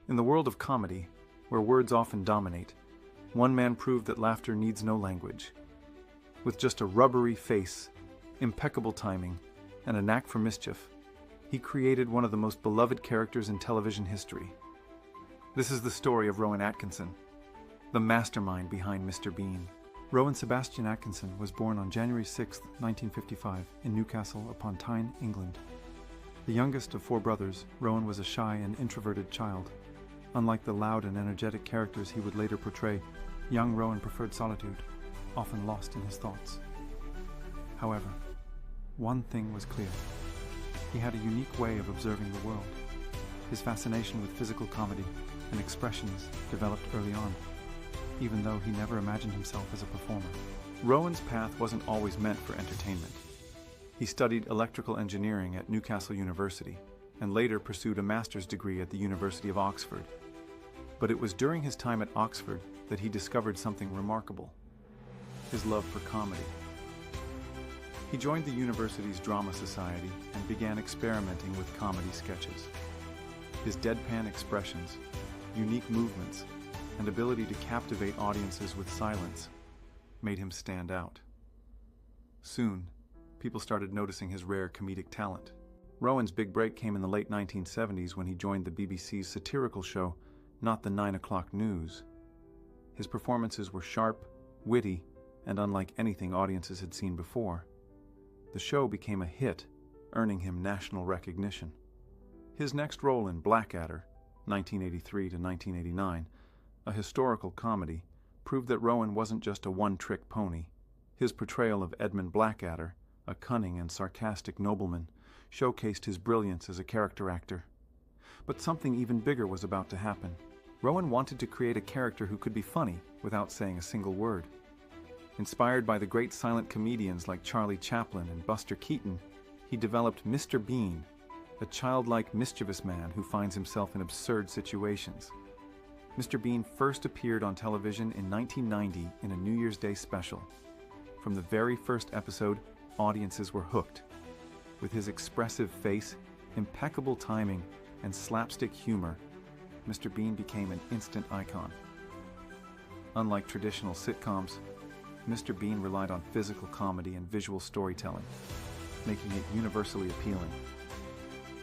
In the world of comedy, where words often dominate, one man proved that laughter needs no language. With just a rubbery face, impeccable timing, and a knack for mischief, he created one of the most beloved characters in television history. This is the story of Rowan Atkinson, the mastermind behind Mr. Bean. Rowan Sebastian Atkinson was born on January 6, 1955, in Newcastle upon Tyne, England. The youngest of four brothers, Rowan was a shy and introverted child. Unlike the loud and energetic characters he would later portray, young Rowan preferred solitude, often lost in his thoughts. However, one thing was clear. He had a unique way of observing the world. His fascination with physical comedy and expressions developed early on, even though he never imagined himself as a performer. Rowan's path wasn't always meant for entertainment. He studied electrical engineering at Newcastle University and later pursued a master's degree at the University of Oxford. But it was during his time at Oxford that he discovered something remarkable: his love for comedy. He joined the university's drama society and began experimenting with comedy sketches. His deadpan expressions, unique movements, and ability to captivate audiences with silence made him stand out. Soon, people started noticing his rare comedic talent. Rowan's big break came in the late 1970s when he joined the BBC's satirical show, Not the 9 O'Clock News. His performances were sharp, witty, and unlike anything audiences had seen before. The show became a hit, earning him national recognition. His next role in Blackadder, 1983 to 1989, a historical comedy, proved that Rowan wasn't just a one-trick pony. His portrayal of Edmund Blackadder, a cunning and sarcastic nobleman, showcased his brilliance as a character actor. But something even bigger was about to happen. Rowan wanted to create a character who could be funny without saying a single word. Inspired by the great silent comedians like Charlie Chaplin and Buster Keaton, he developed Mr. Bean, a childlike, mischievous man who finds himself in absurd situations. Mr. Bean first appeared on television in 1990 in a New Year's Day special. From the very first episode, audiences were hooked. With his expressive face, impeccable timing, and slapstick humor, Mr. Bean became an instant icon. Unlike traditional sitcoms, Mr. Bean relied on physical comedy and visual storytelling, making it universally appealing.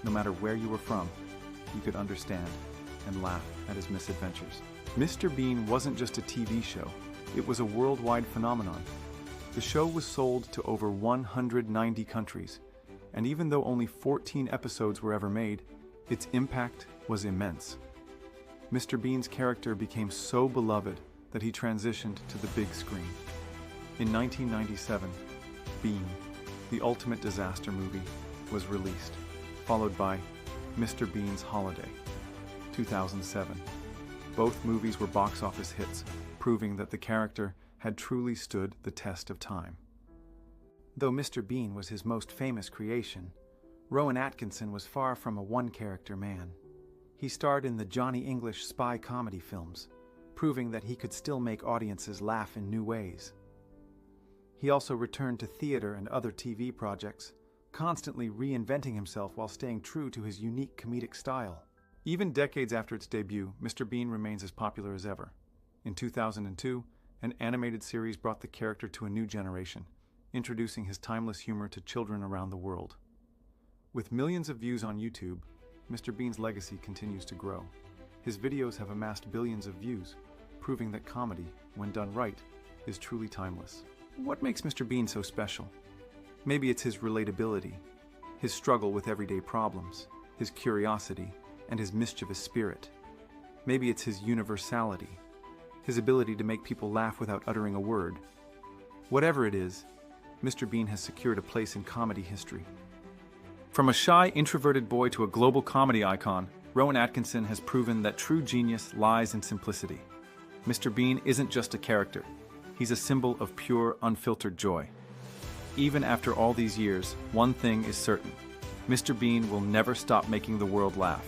No matter where you were from, you could understand and laugh at his misadventures. Mr. Bean wasn't just a TV show, it was a worldwide phenomenon. The show was sold to over 190 countries, and even though only 14 episodes were ever made, its impact was immense. Mr. Bean's character became so beloved that he transitioned to the big screen. In 1997, Bean, the ultimate disaster movie, was released, followed by Mr. Bean's Holiday, 2007. Both movies were box office hits, proving that the character had truly stood the test of time. Though Mr. Bean was his most famous creation, Rowan Atkinson was far from a one-character man. He starred in the Johnny English spy comedy films, proving that he could still make audiences laugh in new ways. He also returned to theater and other TV projects, constantly reinventing himself while staying true to his unique comedic style. Even decades after its debut, Mr. Bean remains as popular as ever. In 2002, an animated series brought the character to a new generation, introducing his timeless humor to children around the world. With millions of views on YouTube, Mr. Bean's legacy continues to grow. His videos have amassed billions of views, proving that comedy, when done right, is truly timeless. What makes Mr. Bean so special? Maybe it's his relatability, his struggle with everyday problems, his curiosity, and his mischievous spirit. Maybe it's his universality, his ability to make people laugh without uttering a word. Whatever it is, Mr. Bean has secured a place in comedy history. From a shy, introverted boy to a global comedy icon, Rowan Atkinson has proven that true genius lies in simplicity. Mr. Bean isn't just a character. He's a symbol of pure, unfiltered joy. Even after all these years, one thing is certain: Mr. Bean will never stop making the world laugh.